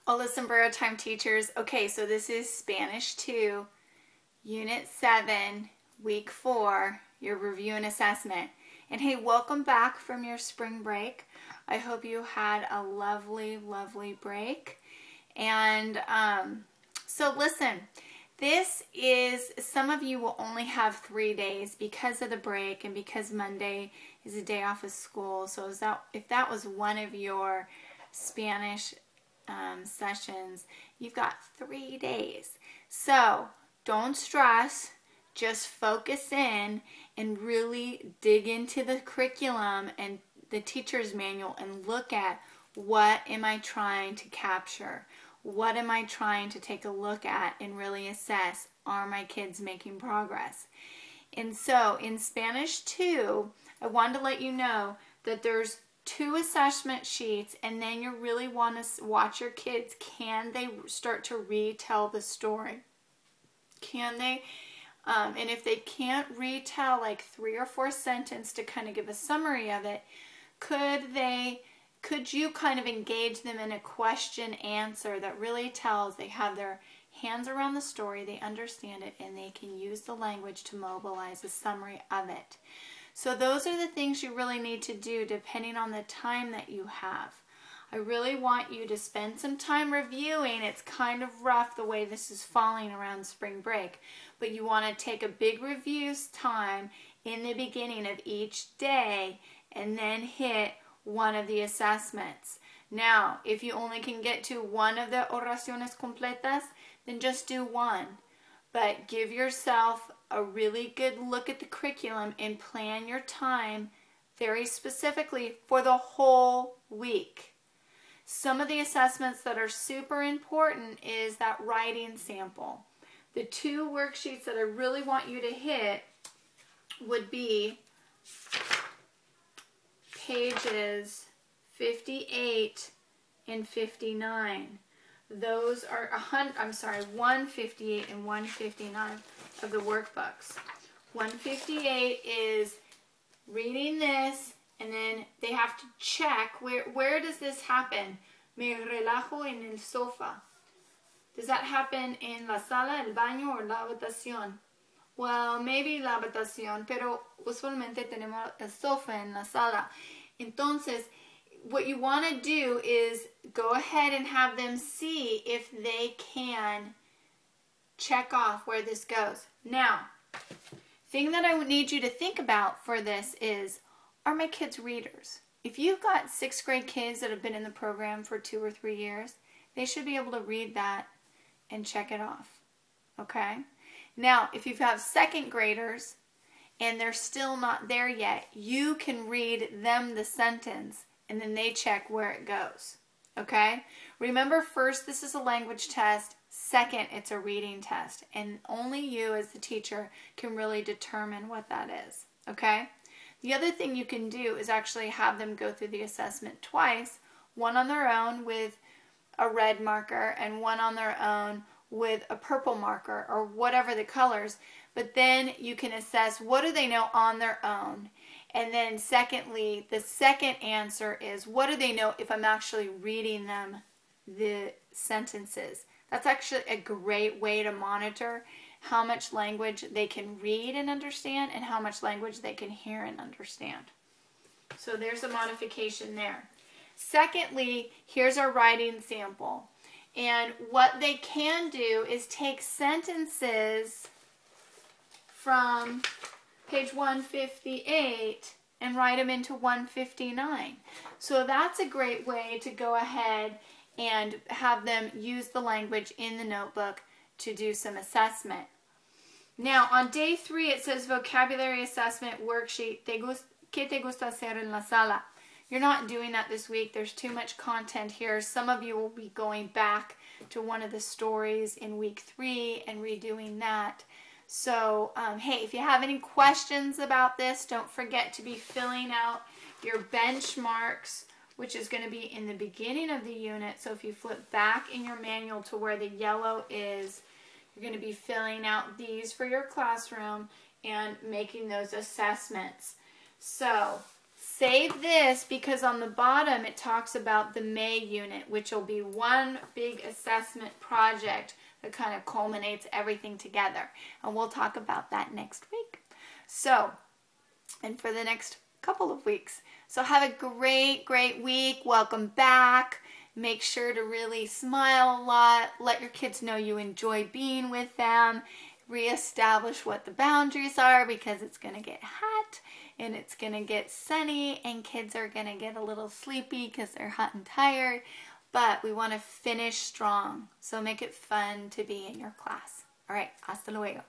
Hola Sombrero time teachers. Okay, so this is Spanish 2, Unit 7, Week 4, your review and assessment. And hey, welcome back from your spring break. I hope you had a lovely, lovely break. And so listen, this is, some of you will only have 3 days because of the break and because Monday is a day off of school. So if that was one of your Spanish sessions, you've got 3 days. So don't stress, just focus in and really dig into the curriculum and the teacher's manual and look at what am I trying to capture? What am I trying to take a look at and really assess, are my kids making progress? And so in Spanish 2, I wanted to let you know that there's 2 assessment sheets, and then you really want to watch your kids. Can they start to retell the story? Can they? And if they can't retell like 3 or 4 sentences to kind of give a summary of it, could you kind of engage them in a question answer that really tells they have their hands around the story, they understand it, and they can use the language to mobilize a summary of it. So those are the things you really need to do depending on the time that you have. I really want you to spend some time reviewing. It's kind of rough the way this is falling around spring break, but you want to take a big review time in the beginning of each day and then hit one of the assessments. Now, if you only can get to one of the oraciones completas, then just do one. But give yourself a really good look at the curriculum and plan your time very specifically for the whole week. Some of the assessments that are super important is that writing sample. The 2 worksheets that I really want you to hit would be pages 58 and 59. Those are 158 and 159 of the workbooks. 158 is reading this, and then they have to check where does this happen. Me relajo en el sofá. Does that happen in la sala, el baño, or la habitación? Well, maybe la habitación, pero usualmente tenemos el sofá en la sala. Entonces, what you want to do is go ahead and have them see if they can check off where this goes. Now, thing that I would need you to think about for this is, are my kids readers? If you've got 6th grade kids that have been in the program for 2 or 3 years, they should be able to read that and check it off. Okay? Now, if you have 2nd graders and they're still not there yet, you can read them the sentence and then they check where it goes. Okay? Remember, first, this is a language test. Second, it's a reading test. And only you as the teacher can really determine what that is. Okay? The other thing you can do is actually have them go through the assessment twice. One on their own with a red marker and one on their own with a purple marker or whatever the colors. But then you can assess what do they know on their own. And then secondly, the second answer is what do they know if I'm actually reading them the sentences. That's actually a great way to monitor how much language they can read and understand and how much language they can hear and understand. So there's a modification there. Secondly, here's our writing sample. And what they can do is take sentences from page 158 and write them into 159. So that's a great way to go ahead and have them use the language in the notebook to do some assessment. Now on day 3 it says vocabulary assessment worksheet. ¿Qué te gusta hacer en la sala? You're not doing that this week. There's too much content here. Some of you will be going back to one of the stories in week 3 and redoing that. So, hey, if you have any questions about this, don't forget to be filling out your benchmarks, which is going to be in the beginning of the unit. So if you flip back in your manual to where the yellow is, you're going to be filling out these for your classroom and making those assessments. So, Save this because on the bottom it talks about the May unit, which will be one big assessment project that kind of culminates everything together. And we'll talk about that next week. So, and for the next couple of weeks. So have a great, great week. Welcome back. Make sure to really smile a lot. Let your kids know you enjoy being with them. Reestablish what the boundaries are because it's going to get hot and it's going to get sunny and kids are going to get a little sleepy because they're hot and tired. But we want to finish strong. So make it fun to be in your class. All right. Hasta luego.